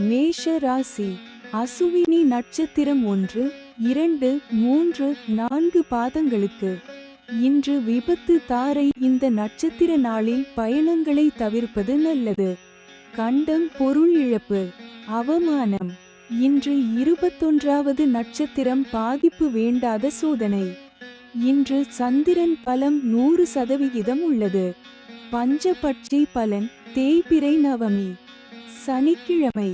மேஷ ராசி. அசுவினி நட்சத்திரம் 1, 2, 3, 4 பாதங்களுக்கு இன்று விபத்து தாரை. இந்த நட்சத்திர நாளில் பயணங்களை தவிர்ப்பது நல்லது. கண்டம் பொருள் இழப்பு அவமானம். இன்று 21வது நட்சத்திரம் பாதிப்பு வேண்டாத சோதனை. இன்று சந்திரன் பலம் 100% உள்ளது. பஞ்சபட்சி பலன் தேய்பிறை நவமி சனிக்கிழமை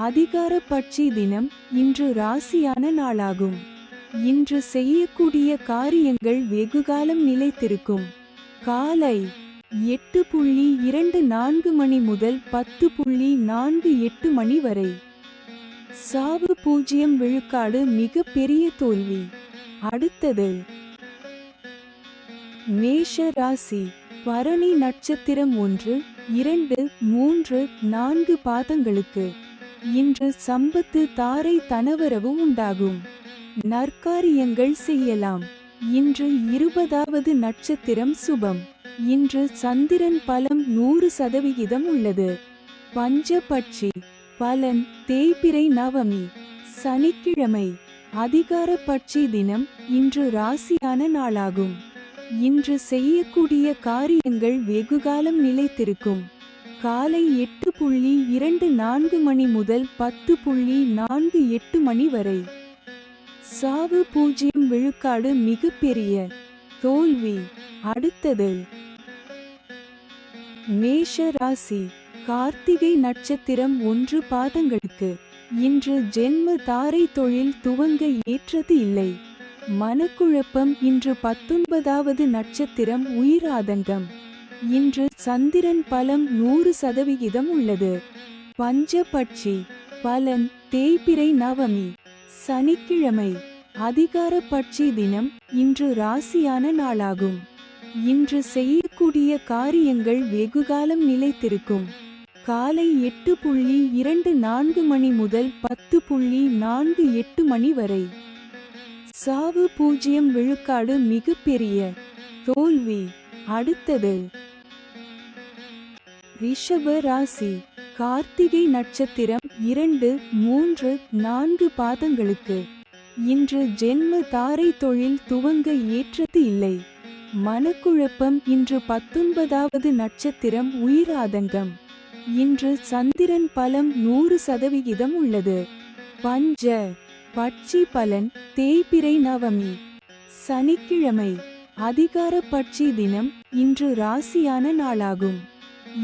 அதிகார பட்சி தினம். இன்று ராசியான நாளாகும். இன்று செய்யக்கூடிய காரியங்கள் வெகுகாலம் நிலைத்திருக்கும். காலை 8:24 மணி முதல் 10:48 மணி வரை. சாவு 0 விழுக்காடு மிக பெரிய தோல்வி. அடுத்தது மேஷ ராசி. பரணி நட்சத்திரம் 1, 2, 3, 4 பாதங்களுக்கு இன்று சம்பத்து தாரை தனவரவு உண்டாகும். நற்காரியங்கள் செய்யலாம். இன்று 20வது நட்சத்திரம் சுபம். இன்று சந்திரன் பலம் 100% உள்ளது. பஞ்சபட்சி பலன் தேய்பிறை நவமி சனிக்கிழமை அதிகார பட்சி தினம். இன்று ராசியான நாளாகும். இன்று செய்யக்கூடிய காரியங்கள் வெகுகாலம் நிலைத்திருக்கும். காலை 8:24 மணி முதல் 10:48 மணி வரை. சாவு 0 விழுக்காடு மிக பெரிய தோல்வி. அடுத்தது மேஷ ராசி. கார்த்திகை நட்சத்திரம் 1 பாதங்களுக்கு இன்று ஜென்ம தாரை தொழில் துவங்க ஏற்றது இல்லை. மனக்குழப்பம். இன்று 19வது நட்சத்திரம் உயிர் ஆதங்கம். இன்று சந்திரன் பலம் 100% உள்ளது. பஞ்சபட்சி பலன் தேய்பிறை நவமி சனிக்கிழமை அதிகார பட்சி தினம். இன்று ராசியான நாளாகும். இன்று செய்யக்கூடிய காரியங்கள் வெகுகாலம் நிலைத்திருக்கும். காலை 8:24 மணி முதல் 10:48 மணி வரை. சாவு 0 விழுக்காடு மிக பெரிய தோல்வி. அடுத்தது ரிஷப ராசி. கார்த்திகை நட்சத்திரம் 2, 3, 4 பாதங்களுக்கு இன்று ஜென்ம தாரை தொழில் துவங்க ஏற்றது இல்லை. மனக்குழப்பம். இன்று 19வது நட்சத்திரம் உயிர் ஆதங்கம். இன்று சந்திரன் பலம் 100% உள்ளது. பஞ்ச பட்சி பலன் தேய்பிறை நவமி சனிக்கிழமை அதிகார பட்சி தினம். இன்று ராசியான நாளாகும்.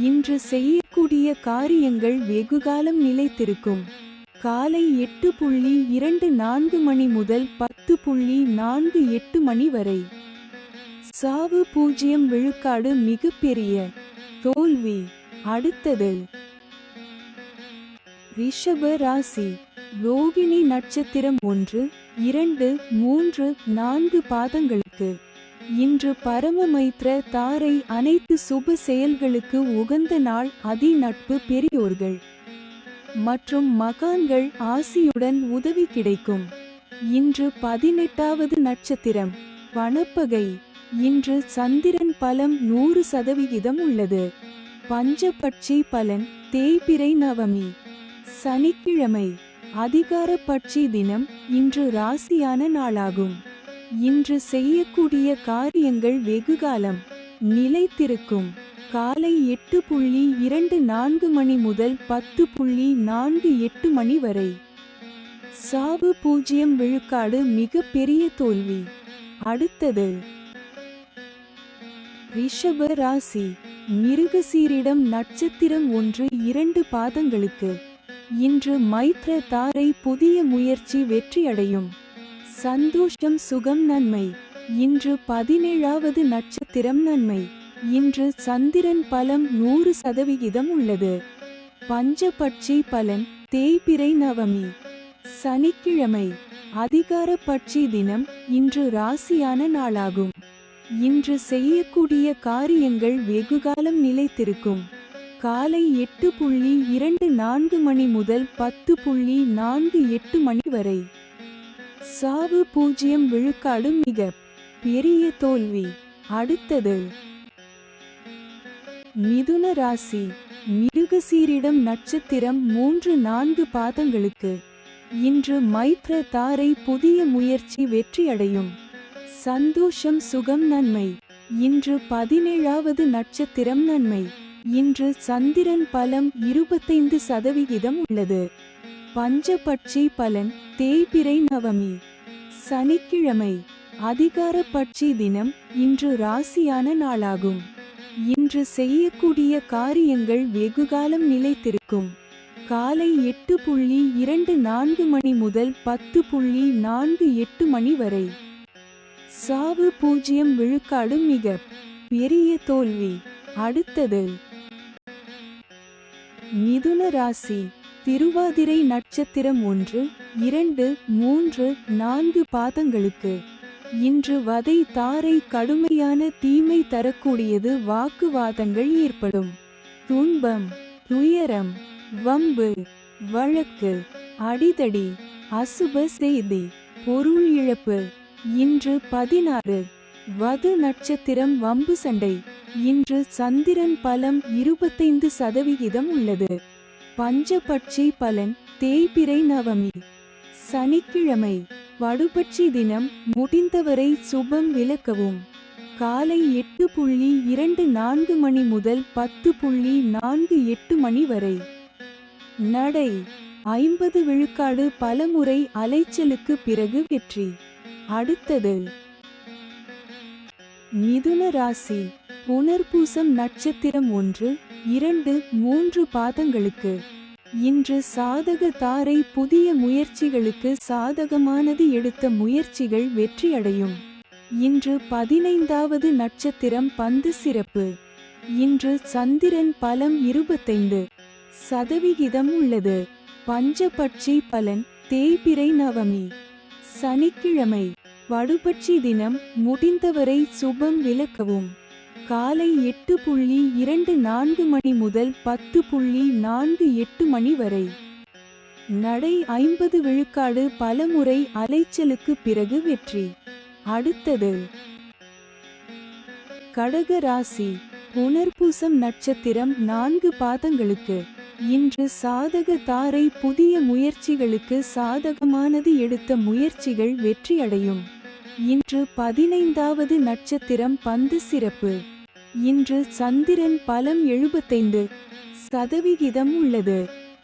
இன்று செய்யக்கூடிய காரியங்கள் வெகுகாலம் நிலைத்திருக்கும். காலை 8:24 மணி முதல் 10:48 மணி வரை. சாவு 0 விழுக்காடு மிக பெரிய தோல்வி. அடுத்தது ரிஷப ராசி. ரோகிணி நட்சத்திரம் 1, 2, 3, 4 பாதங்களுக்கு இன்று பரமமைத்ர தாரை. அனைத்து சுப செயல்களுக்கு உகந்த நாள். அதி நட்பு பெரியோர்கள் மற்றும் மகான்கள் ஆசியுடன் உதவி கிடைக்கும். இன்று 18வது நட்சத்திரம் பணப்பகை. இன்று சந்திரன் பலம் 100% உள்ளது. பஞ்சபட்சி பலன் தேய்பிறை நவமி சனிக்கிழமை அதிகார பட்சி தினம். இன்று ராசியான நாளாகும். இன்று செய்யக்கூடிய காரியங்கள் வெகுகாலம் நிலைத்திருக்கும். காலை 8:24 மணி முதல் 10:48 மணி வரை. சாவு 0 விழுக்காடு மிக பெரிய தோல்வி. அடுத்தது ரிஷப ராசி. மிருகசீரிடம் நட்சத்திரம் 1, 2 பாதங்களுக்கு இன்று மைத்ர தாரை. புதிய முயற்சி வெற்றியடையும். சந்தோஷம் சுகம் நன்மை. இன்று 17வது நட்சத்திரம் நன்மை. இன்று சந்திரன் பலம் 100% உள்ளது. பஞ்சபட்சி பலன் தேய்பிறை நவமி சனிக்கிழமை அதிகார பட்சி தினம். இன்று ராசியான நாளாகும். இன்று செய்யக்கூடிய காரியங்கள் வெகுகாலம் நிலைத்திருக்கும். காலை 8:24 மணி முதல் 10:48 மணி வரை. சாவு 0 விழுக்காடு மிக பெரிய தோல்வி. அடுத்தது மிதுன ராசி. மிருகசீரிடம் நட்சத்திரம் 3-4 பாதங்களுக்கு. இன்று மைத்ர தாரை புதிய முயற்சி வெற்றியடையும். சந்தோஷம் சுகம் நன்மை. இன்று 17வது நட்சத்திரம் நன்மை. இன்று சந்திரன் பலம் 25% உள்ளது. பஞ்சபட்சி பலன் தேய்பிறை நவமி. சனிக்கிழமை அதிகார பட்சி தினம். இன்று ராசியான நாளாகும். இன்று செய்யக்கூடிய காரியங்கள் வெகுகாலம் நிலைத்திருக்கும். காலை 8:24 மணி முதல் 10:48 மணி வரை. சாவு 0 விழுக்காடு மிக பெரிய தோல்வி. அடுத்தது மிதுன ராசி. திருவாதிரை நட்சத்திரம் 1, 2, 3, 4 பாதங்களுக்கு. இன்று வதை தாரை கடுமையான தீமை தரக்கூடியது. வாக்குவாதங்கள் ஏற்படும். துன்பம், துயரம், வம்பு, வழக்கு, அடிதடி, அசுப செய்தி, பொருள் இழப்பு. இன்று 16 வது நட்சத்திரம் வம்பு சண்டை. இன்று சந்திரன் பலம் 25% உள்ளது. பஞ்சபட்சி பலன் தேய்பிறை நவமி. சனிக்கிழமை வடுபட்சி தினம். முடிந்தவரை சுபம் விலக்கவும். காலை 8:24 மணி முதல் 10:48 மணி வரை. நடை 50 விழுக்காடு பலமுறை அலைச்சலுக்கு பிறகு வெற்றி. அடுத்தது மிதுன ராசி. புனர்பூசம் நட்சத்திரம் 1, 2, 3 பாதங்களுக்கு. இன்று சாதக தாரை புதிய முயற்சிகளுக்கு சாதகமானது. எடுத்த முயற்சிகள் வெற்றியடையும். இன்று 15வது நட்சத்திரம் பந்து சிறப்பு. இன்று சந்திரன் பலம் 25% உள்ளது. பஞ்சபட்சி பலன் தேய்பிறை நவமி. சனிக்கிழமை வடுபட்சி தினம். முடிந்தவரை சுபம் விலக்கவும். காலை 8:24 மணி முதல் 10:48 மணி வரை. நடை 50 விழுக்காடு பலமுறை அலைச்சலுக்கு பிறகு வெற்றி. அடுத்தது கடக ராசி. புனர்பூசம் நட்சத்திரம் 4 பாதங்களுக்கு. இன்று சாதக தாரை புதிய முயற்சிகளுக்கு சாதகமானது. எடுத்த முயற்சிகள் வெற்றியடையும். இன்று 15வது நட்சத்திரம் பந்து சிறப்பு. இன்று சந்திரன் பலம் 75% உள்ளது.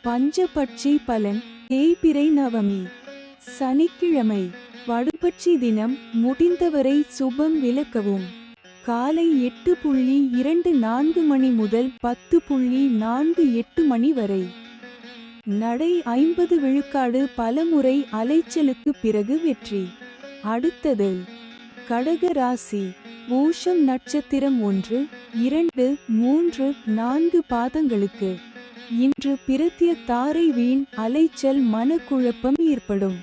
பஞ்சபட்சி பலன் தேய்பிறை நவமி. சனிக்கிழமை வடுபட்சி தினம். முடிந்தவரை சுபம் விலக்கவும். காலை 8:24 மணி முதல் 10:48 மணி வரை. நடை 50 விழுக்காடு பலமுறை அலைச்சலுக்கு பிறகு வெற்றி. அடுத்தது கடக ராசி. பூஷம் நட்சத்திரம் 1, 2, 3, 4 பாதங்களுக்கு. இன்று பிரத்ய தாரை வீண் அலைச்சல் மனக்குழப்பம் ஏற்படும்.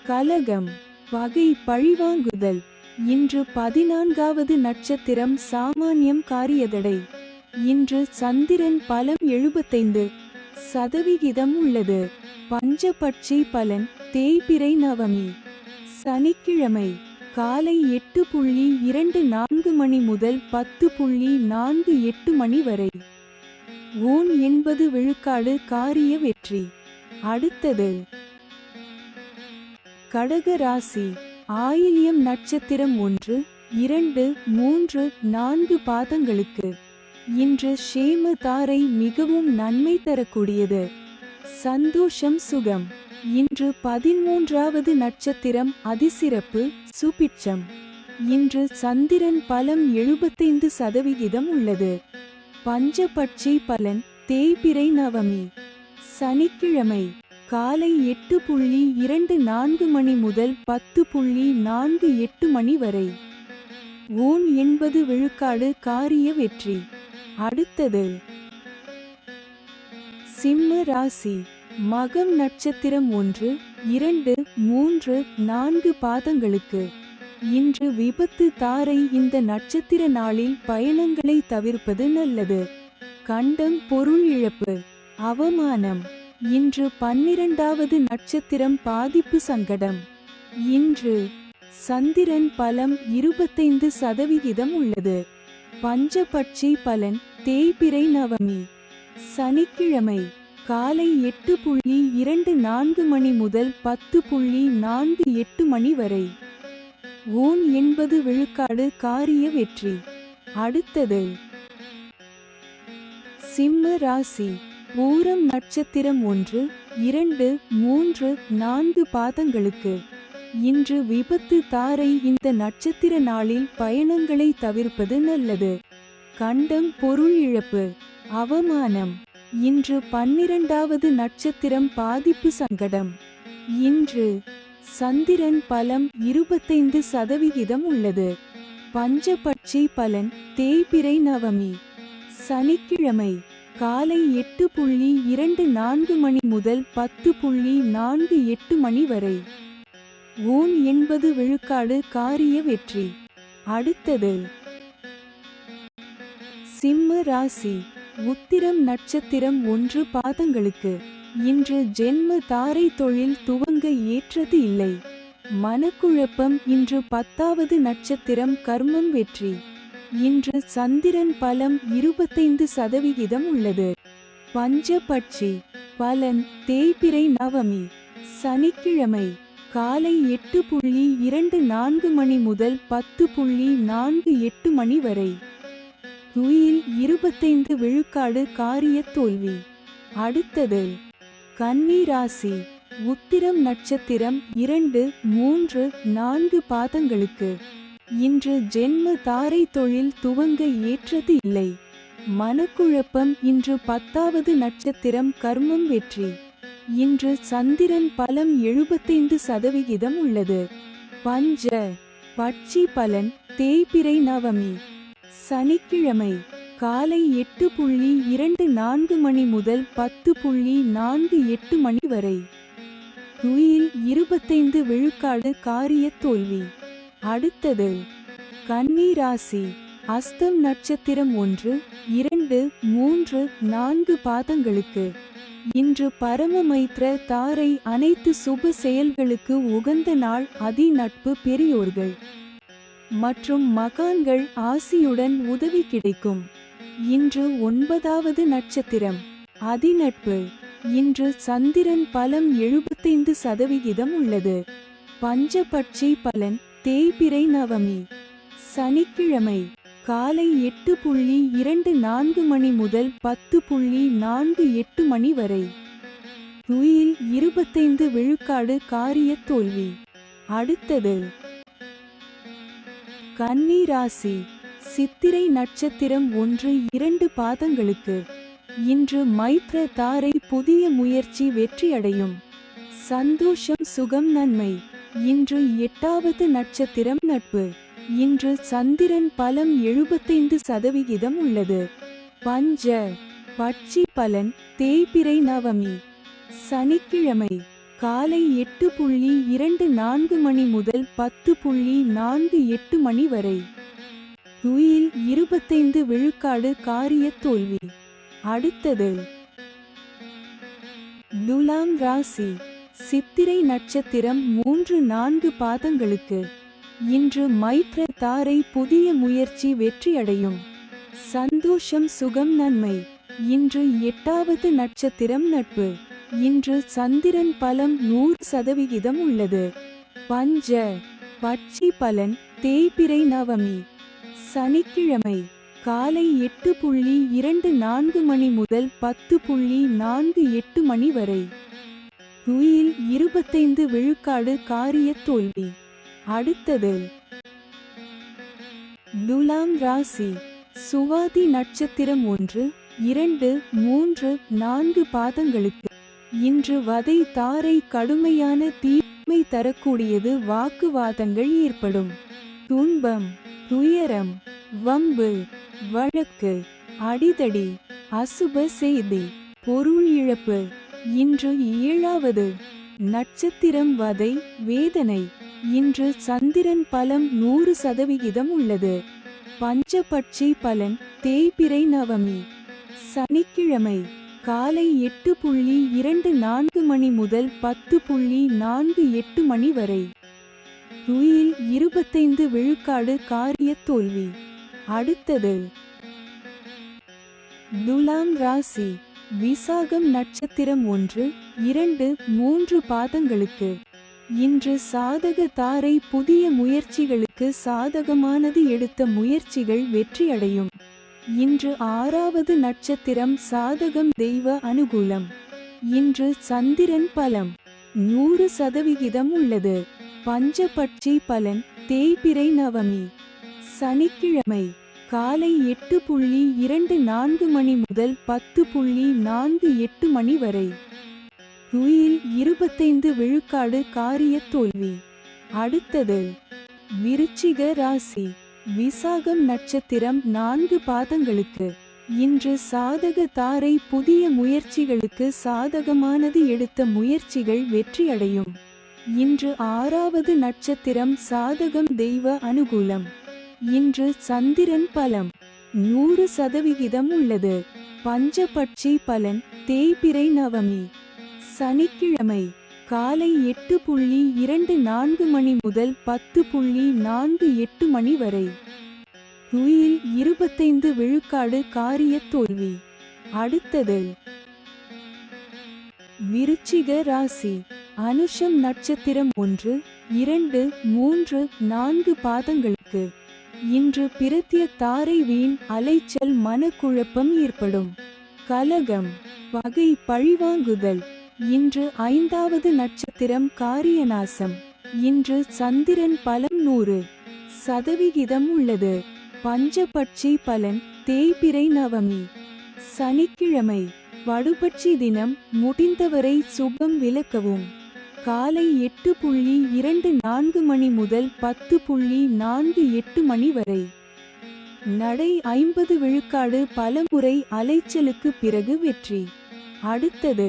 கலகம், பகை, பழிவாங்குதல். இன்று 14வது நட்சத்திரம் சாமானியம் காரியதடை. இன்று சந்திரன் பலம் 75% உள்ளது. பஞ்சபட்சி பலன் தேய்பிறை நவமி. சனிக்கிழமை காலை 8:24 மணி முதல் 10:48 மணி வரை. ஊன் 80 விழுக்காடு காரிய வெற்றி. அடுத்தது கடக ராசி. ஆயில்யம் நட்சத்திரம் 1, 2, 3, 4 பாதங்களுக்கு. இன்று ஷேம தாரை மிகவும் நன்மை தரக்கூடியது. சந்தோஷம் சுகம். இன்று 13வது நட்சத்திரம் அதிசிறப்பு சுபிட்சம். இன்று சந்திரன் பலம் 75% உள்ளது. பஞ்சபட்சி பலன் தேய்பிறை நவமி. சனிக்கிழமை காலை 8:24 மணி முதல் 10:48 மணி வரை. ஊன் 80 விழுக்காடு காரிய வெற்றி. அடுத்தது சிம்ம ராசி. மகம் நட்சத்திரம் 1, 2, 3, 4 பாதங்களுக்கு. இன்று விபத்து தாரை. இந்த நட்சத்திர நாளில் பயணங்களை தவிர்ப்பது நல்லது. கண்டம், பொருள் இழப்பு, அவமானம். இன்று 12வது நட்சத்திரம் பாதிப்பு சங்கடம். இன்று சந்திரன் பலம் 25% உள்ளது. பஞ்சபட்சி பலன் தேய்பிறை நவமி. சனிக்கிழமை காலை 8:24 மணி முதல் 10:48 மணி வரை. ஓன் 80 விழுக்காடு காரிய வெற்றி. அடுத்தது சிம்ம ராசி. பூரம் நட்சத்திரம் 1, 2, 3, 4 பாதங்களுக்கு. இன்று விபத்து தாரை. இந்த நட்சத்திர நாளில் பயணங்களை தவிர்ப்பது நல்லது. கண்டம் பொருள் இழப்பு, அவமானம். இன்று 12வது நட்சத்திரம் பாதிப்பு சங்கடம். இன்று சந்திரன் பலம் 25% உள்ளது. பஞ்சபட்சி பலன் தேய்பிறை நவமி. சனிக்கிழமை காலை 8:24 மணி முதல் 10:48 மணி வரை. ஓன் 80 விழுக்காடு காரிய வெற்றி. அடுத்தது சிம்ம ராசி. உத்திரம் நட்சத்திரம் 1 பாதங்களுக்கு. இன்று ஜென்ம தாரை. தொழில் துவங்க ஏற்றது இல்லை. மனக்குழப்பம். இன்று 10வது நட்சத்திரம் கர்மம் வெற்றி. இன்று சந்திரன் பலம் 25% உள்ளது. பஞ்சபட்சி பலன் தேய்பிறை நவமி. சனிக்கிழமை காலை 8:24 மணி முதல் 10:48 மணி வரை. துயில் 25 விழுக்காடு காரிய தோல்வி. அடுத்தது கன்னி ராசி. உத்திரம் நட்சத்திரம் 2, 3, 4 பாதங்களுக்கு. இன்று ஜென்ம தாரை. தொழில் துவங்க ஏற்றது இல்லை. மனக்குழப்பம். இன்று 10வது நட்சத்திரம் கர்மம் வெற்றி. இன்று சந்திரன் பலம் 75% உள்ளது. பஞ்ச பட்சி பலன் தேய்பிறை நவமி. சனிக்கிழமை காலை 8:24 மணி முதல் 10:48 மணி வரை. துயில் 25 விழுக்காடு காரிய தோல்வி. அடுத்தது கன்னி ராசி. அஸ்தம் நட்சத்திரம் 1, 2, 3, 4 பாதங்களுக்கு. இன்று பரமமைத்ர தாரை. அனைத்து சுப செயல்களுக்கு உகந்த நாள். அதி நட்பு. பெரியோர்கள் மற்றும் மகான்கள் ஆசியுடன் உதவி கிடைக்கும். இன்று 9வது நட்சத்திரம் அதிநட்பு. இன்று சந்திரன் பலம் 75% உள்ளது. பஞ்சபட்சி பலன் தேய்பிறை நவமி. சனிக்கிழமை காலை 8:24 மணி முதல் 10:48 மணி வரை. துயில் 25 விழுக்காடு காரிய தோல்வி. அடுத்தது கன்னி ராசி. சித்திரை நட்சத்திரம் 1, 2 பாதங்களுக்கு. இன்று மைத்ர தாரை. புதிய முயற்சி வெற்றியடையும். சந்தோஷம் சுகம் நன்மை. இன்று 8வது நட்சத்திரம் நட்பு. இன்று சந்திரன் பலம் 75% உள்ளது. பஞ்ச பட்சி பலன் தேய்பிறை நவமி. சனிக்கிழமை காலை 8:24 மணி முதல் 10:48 மணி வரை. துயில் 25 விழுக்காடு காரிய தோல்வி. அடுத்தது துலாம் ராசி. சித்திரை நட்சத்திரம் 3, 4 பாதங்களுக்கு. இன்று மைத்ர தாரை. புதிய முயற்சி வெற்றியடையும். சந்தோஷம் சுகம் நன்மை. இன்று 8வது நட்சத்திரம் நட்பு. இன்று சந்திரன் பலம் 100% உள்ளது. பஞ்ச பட்சி பலன் தேய்பிறை நவமி. சனிக்கிழமை காலை 8:24 மணி முதல் 10:48 மணி வரை. துயில் 25 விழுக்காடு காரிய தோல்வி. அடுத்தது துலாம் ராசி. சுவாதி நட்சத்திரம் 1, 2, 3, 4 பாதங்களுக்கு. இன்று வதை தாரை. கடுமையான தீமை தரக்கூடியது. வாக்குவாதங்கள் ஏற்படும். துன்பம் துயரம் வம்பு வழக்கு அடிதடி அசுப செய்தி பொருள் இழப்பு. இன்று 7வது நட்சத்திரம் வதை வேதனை. இன்று சந்திரன் பலம் 100% உள்ளது. பஞ்சபட்சி பலன் தேய்பிறை நவமி. சனிக்கிழமை காலை 8:24 மணி முதல் 10:48 மணி வரை. துயில் 25 விழுக்காடு காரிய தோல்வி. அடுத்தது துலாம் ராசி விசாகம் நட்சத்திரம் 1, 2, 3 பாதங்களுக்கு இன்று சாதக தாரை புதிய முயற்சிகளுக்கு சாதகமானது எடுத்த முயற்சிகள் வெற்றியடையும். இன்று 6வது நட்சத்திரம் சாதகம் தெய்வ அனுகூலம். இன்று சந்திரன் பலம் 100% உள்ளது. பஞ்சபட்சி பலன் தேய்பிறை நவமி சனிக்கிழமை காலை 8:24 மணி முதல் 10:48 மணி வரை. துயில் 25 விழுக்காடு காரிய தோல்வி. அடுத்தது விருச்சிக ராசி விசாகம் நட்சத்திரம் 4 பாதங்களுக்கு இன்று சாதக தாரை புதிய முயற்சிகளுக்கு சாதகமானது எடுத்த முயற்சிகள் வெற்றியடையும். இன்று 6வது நட்சத்திரம் சாதகம் தெய்வ அனுகூலம். இன்று சந்திரன் பலம் 100% உள்ளது. பஞ்சபட்சி பலன் தேய்பிறை நவமி சனிக்கிழமை காலை 8:24 மணி முதல் 10:48 மணி வரை. துயில் 25 விழுக்காடு காரிய தோல்வி. அடுத்தது விருச்சிக ராசி அனுஷம் நட்சத்திரம் 1, 2, 3, 4 பாதங்களுக்கு இன்று பிரத்திய தாரை வீண் அலைச்சல் மனக்குழப்பம் ஏற்படும். கலகம் பகை பழிவாங்குதல். இன்று 5வது நட்சத்திரம் காரியநாசம். இன்று சந்திரன் பலம் 100% உள்ளது. பஞ்சபட்சி பலன் தேய்பிறை நவமி சனிக்கிழமை வடுபட்சி தினம் முடிந்தவரை சுபம் விலக்கவும். காலை 8:24 மணி முதல் 10:48 மணி வரை. நடை 50 விழுக்காடு பலமுறை அலைச்சலுக்கு பிறகு வெற்றி. அடுத்தது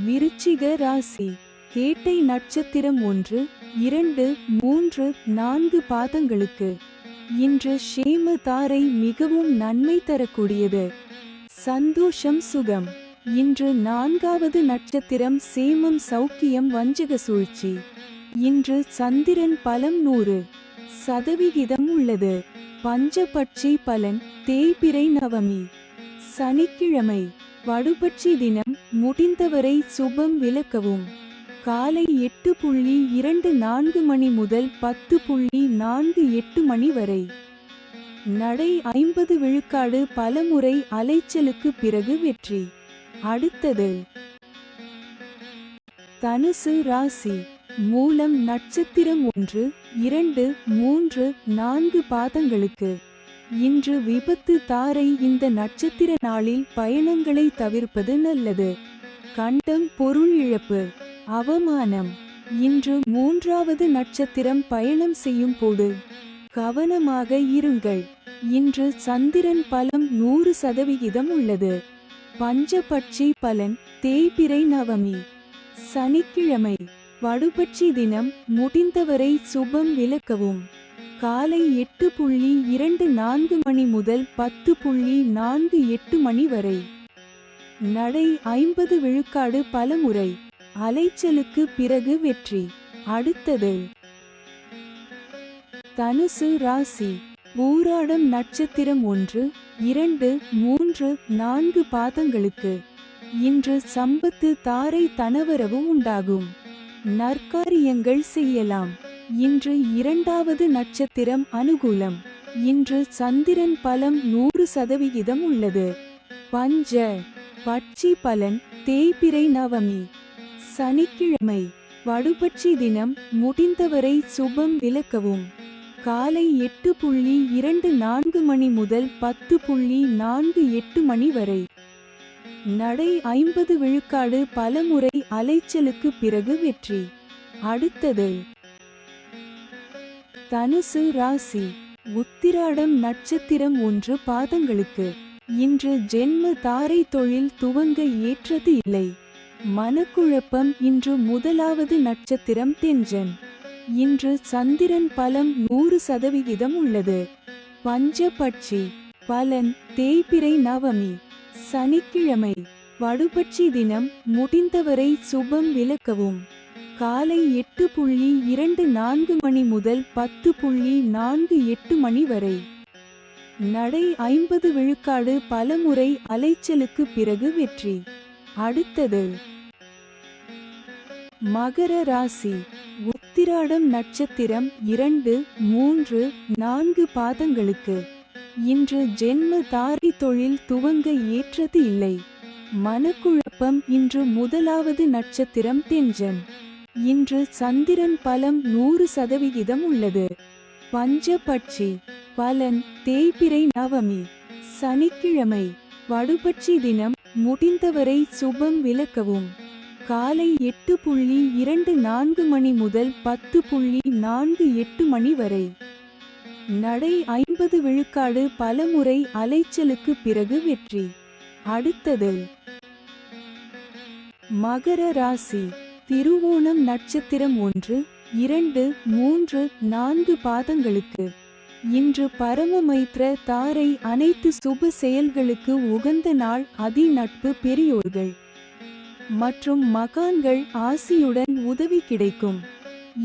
விருச்சிக ராசி கேட்டை நட்சத்திரம் 1, 2, 3, 4 பாதங்களுக்கு இன்று ஷேம தாரை மிகவும் நன்மை தரக்கூடியது. சந்தோஷம் சுகம். இன்று 4வது நட்சத்திரம் சேமம் சௌக்கியம் வஞ்சக சூழ்ச்சி. இன்று சந்திரன் பலம் 100% உள்ளது. பஞ்சபட்சி பலன் தேய்பிறை நவமி சனிக்கிழமை வடுபட்சி தினம் முடிந்தவரை சுபம் விலக்கவும். காலை 8:24 மணி முதல் 10:48 மணி வரை. நடை 50 விழுக்காடு பலமுறை அலைச்சலுக்கு பிறகு வெற்றி. அடுத்தது தனுசு ராசி மூலம் நட்சத்திரம் 1, 2, 3, 4 பாதங்களுக்கு இன்று விபத்து தாரை. இந்த நட்சத்திர நாளில் பயணங்களை தவிர்ப்பது நல்லது. கண்டம் பொருள் இழப்பு அவமானம். இன்று 3வது நட்சத்திரம் பயணம் செய்யும் போது கவனமாக இருங்கள். இன்று சந்திரன் பலம் 100% உள்ளது. பஞ்சபட்சி பலன் தேய்பிறை நவமி சனிக்கிழமை வடுபட்சி தினம் முடிந்தவரை சுபம் விலக்கவும். காலை 8:24 மணி முதல் 10:48 மணி வரை. நடை 50 விழுக்காடு பலமுறை அலைச்சலுக்கு பிறகு வெற்றி. அடுத்தது தனுசு ராசி பூராடம் நட்சத்திரம் 1, 2, 3, 4 பாதங்களுக்கு இன்று சம்பத்து தாரை தனவரவு உண்டாகும். நற்காரியங்கள் செய்யலாம். இன்று 2வது நட்சத்திரம் அனுகூலம். இன்று சந்திரன் பலம் 100% உள்ளது. பஞ்ச பட்சி பலன் தேய்பிறை நவமி சனிக்கிழமை வடுபட்சி தினம் முடிந்தவரை சுபம் விலக்கவும். காலை 8:24 மணி முதல் 10:48 மணி வரை. நடை 50 விழுக்காடு பலமுறை அலைச்சலுக்கு பிறகு வெற்றி. அடுத்தது தனுசு ராசி உத்திராடம் நட்சத்திரம் 1 பாதங்களுக்கு இன்று ஜென்ம தாரை தொழில் துவங்க ஏற்றது இல்லை. மனக்குழப்பம். இன்று 1வது நட்சத்திரம் தெஞ்சன். இன்று சந்திரன் பலம் 100% உள்ளது. பஞ்சபட்சி பலன் தேய்பிறை நவமி சனிக்கிழமை வடுபட்சி தினம் முடிந்தவரை சுபம் விலக்கவும். காலை 8:24 மணி முதல் 10:48 மணி வரை. நடை 50 விழுக்காடு பலமுறை அலைச்சலுக்கு பிறகு வெற்றி. அடுத்தது மகர ராசி. உத்திராடம் நட்சத்திரம் 2, 3, 4 பாதங்களுக்கு. இன்று ஜென்ம தாரை தொழில் துவங்க ஏற்றது இல்லை. மனக்குழப்பம். இன்று முதலாவது நட்சத்திரம் தெஞ்சன். இன்று சந்திரன் பலம் 100% உள்ளது. பஞ்சபட்சி. பலன் தேய்பிறை நவமி சனிக்கிழமை. படுபட்சி தினம். முடிந்தவரை சுபம் விலக்கவும். காலை 8:24 மணி முதல் 10:48 மணி வரை. நடை 50 விழுக்காடு பலமுறை அலைச்சலுக்கு பிறகு வெற்றி. அடுத்தது மகர ராசி. திருவோணம் நட்சத்திரம் 1, 2, 3, 4 பாதங்களுக்கு. இன்று பரமமைத்ர தாரை அனைத்து சுப செயல்களுக்கு உகந்த நாள். அதி நட்பு பெரியோர்கள் மற்றும் மகான்கள் ஆசியுடன் உதவி கிடைக்கும்.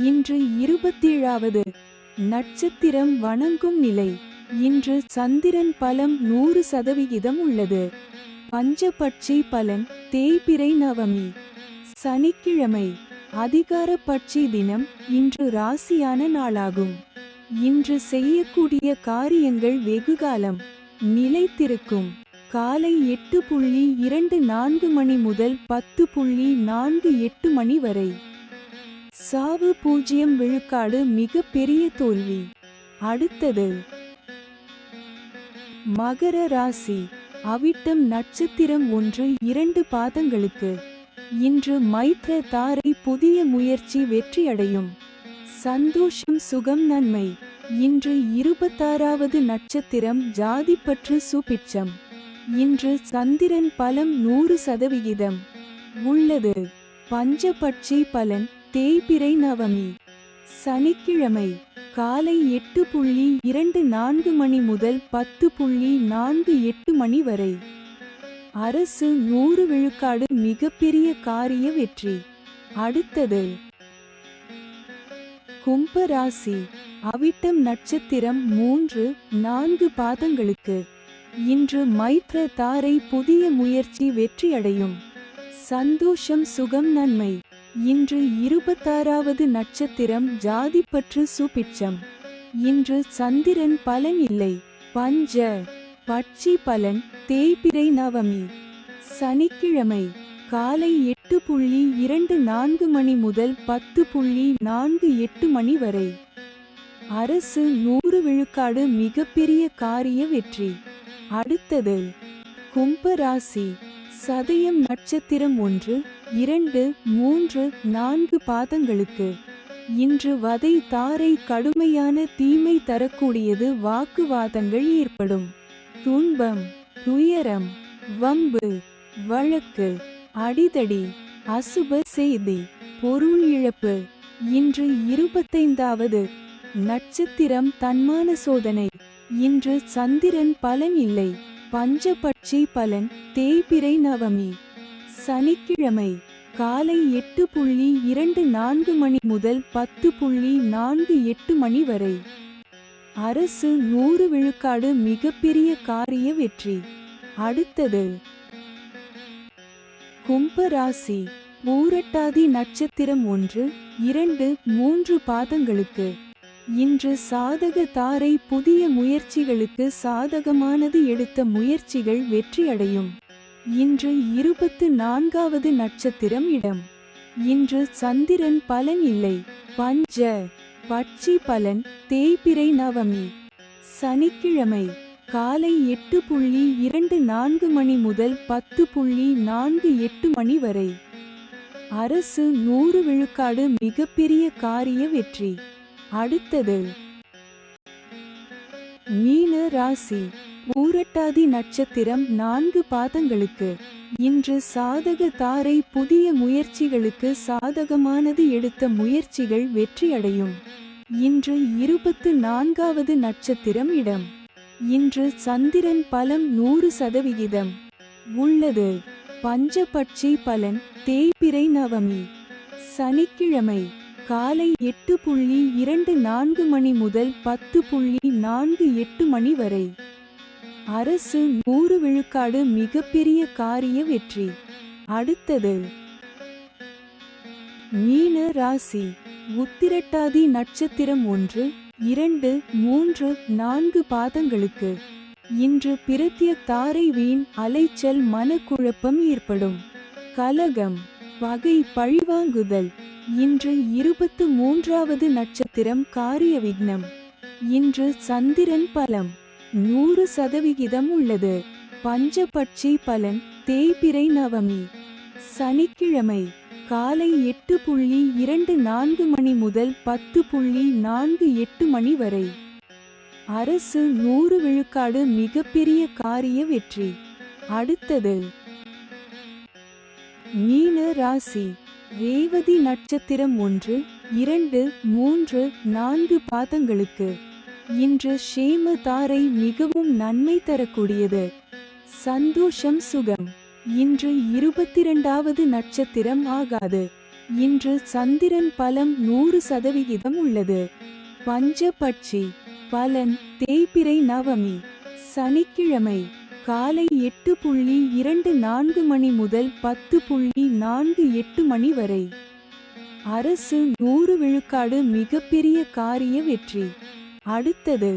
இன்று 27வது நட்சத்திரம் வணங்கும் நிலை. இன்று சந்திரன் பலம் 100% உள்ளது. பஞ்சபட்சி பலன் தேய்பிறை நவமி சனிக்கிழமை. அதிகார பட்சி தினம். இன்று ராசியான நாளாகும். இன்று செய்யக்கூடிய காரியங்கள் வெகுகாலம் நிலைத்திருக்கும். காலை 8:24 மணி முதல் 10:48 மணி வரை. சாவு 0 விழுக்காடு மிக பெரிய தோல்வி. அடுத்தது மகர ராசி. அவிட்டம் நட்சத்திரம் 1, 2 பாதங்களுக்கு. இன்று மைத்ர தாரை புதிய முயற்சி வெற்றியடையும். சந்தோஷம் சுகம் நன்மை. இன்று 26வது நட்சத்திரம் ஜாதிப்பற்று சுபிட்சம். இன்று சந்திரன் பலம் 100% உள்ளது. பஞ்சபட்சி பலன் தேய்பிறை நவமி சனிக்கிழமை. காலை 8:24 மணி முதல் 10:48 மணி வரை. அரசு 100 விழுக்காடு மிகப்பெரிய காரிய வெற்றி. அடுத்தது கும்பராசி. அவிட்டம் நட்சத்திரம் 3, 4 பாதங்களுக்கு. இன்று மைத்ர தாரை புதிய முயற்சி வெற்றியடையும். சந்தோஷம் சுகம் நன்மை. இன்று 26வது நட்சத்திரம் ஜாதிப்பற்று சுபிட்சம். இன்று சந்திரன் பலன் இல்லை. பஞ்ச பட்சி பலன் தேய்பிறை நவமி சனிக்கிழமை. காலை 8:24 மணி முதல் 10:48 மணி வரை. அரசு 100 விழுக்காடு மிகப்பெரிய காரிய வெற்றி. அடுத்தது கும்பராசி. சதயம் நட்சத்திரம் 1, 2, 3, 4 பாதங்களுக்கு. இன்று வதை தாரை கடுமையான தீமை தரக்கூடியது. வாக்குவாதங்கள் ஏற்படும். துன்பம் துயரம் வம்பு வழக்கு அடிதடி அசுப செய்தி பொருள் இழப்பு. இன்று 25வது நட்சத்திரம் தன்மான சோதனை. இன்று சந்திரன் பலன் இல்லை. பஞ்சபட்சி பலன் தேய்பிறை நவமி சனிக்கிழமை. காலை 8:24 மணி முதல் 10:48 மணி வரை. அரசு 100 விழுக்காடு மிகப்பெரிய காரிய வெற்றி. அடுத்தது கும்பராசி. பூரட்டாதி நட்சத்திரம் 1, 2, 3 பாதங்களுக்கு. இன்று சாதக தாரை புதிய முயற்சிகளுக்கு சாதகமானது. எடுத்த முயற்சிகள் வெற்றியடையும். இன்று 24வது நட்சத்திரம் இடம். இன்று சந்திரன் பலன் இல்லை. பஞ்ச பட்சி பலன் தேய்பிறை நவமி சனிக்கிழமை. காலை 8:24 மணி முதல் 10:48 மணி வரை. அரசு 100 விழுக்காடு மிகப்பெரிய காரிய வெற்றி. அடுத்தது மீன ராசி. பூரட்டாதி நட்சத்திரம் 4 பாதங்களுக்கு. இன்று சாதக தாரை புதிய முயற்சிகளுக்கு சாதகமானது. எடுத்த முயற்சிகள் வெற்றியடையும். இன்று 24வது நட்சத்திரம் இடம். இன்று சந்திரன் பலம் 100% உள்ளது. பஞ்சபட்சி பலன் தேய்பிறை நவமி சனிக்கிழமை. காலை 8:24 மணி முதல் 10:48 மணி வரை. அரசு 100 விழுக்காடு மிகப்பெரிய காரிய வெற்றி. அடுத்தது மீன ராசி. உத்திரட்டாதி நட்சத்திரம் 1, 2, 3, 4 பாதங்களுக்கு இன்று பிரத்ய தாரை வீண் அலைச்சல் மனக்குழப்பம் ஏற்படும். கலகம் பகை பழிவாங்குதல். இன்று 23வது நட்சத்திரம் காரிய விக்னம். இன்று சந்திரன் பலம் 100% உள்ளது. பஞ்சபட்சி பலன் தேய்பிறை நவமி சனிக்கிழமை காலை 8:24 மணி முதல் 10:48 மணி வரை. அரசு 100 விழுக்காடு மிகப்பெரிய காரிய வெற்றி. அடுத்தது மீன ராசி. ரேவதி நட்சத்திரம் 1, 2, 3, 4 பாதங்களுக்கு இன்று ஷேம தாரை மிகவும் நன்மை தரக்கூடியது. சந்தோஷம் சுகம். இன்று 22வது நட்சத்திரம் ஆகாது. இன்று சந்திரன் பலம் 100% உள்ளது. பஞ்சபட்சி பலன் தேய்பிறை நவமி சனிக்கிழமை காலை 8:24 மணி முதல் 10:48 மணி வரை. அரசு 100 விழுக்காடு மிகப்பெரிய காரிய வெற்றி. அடுத்தது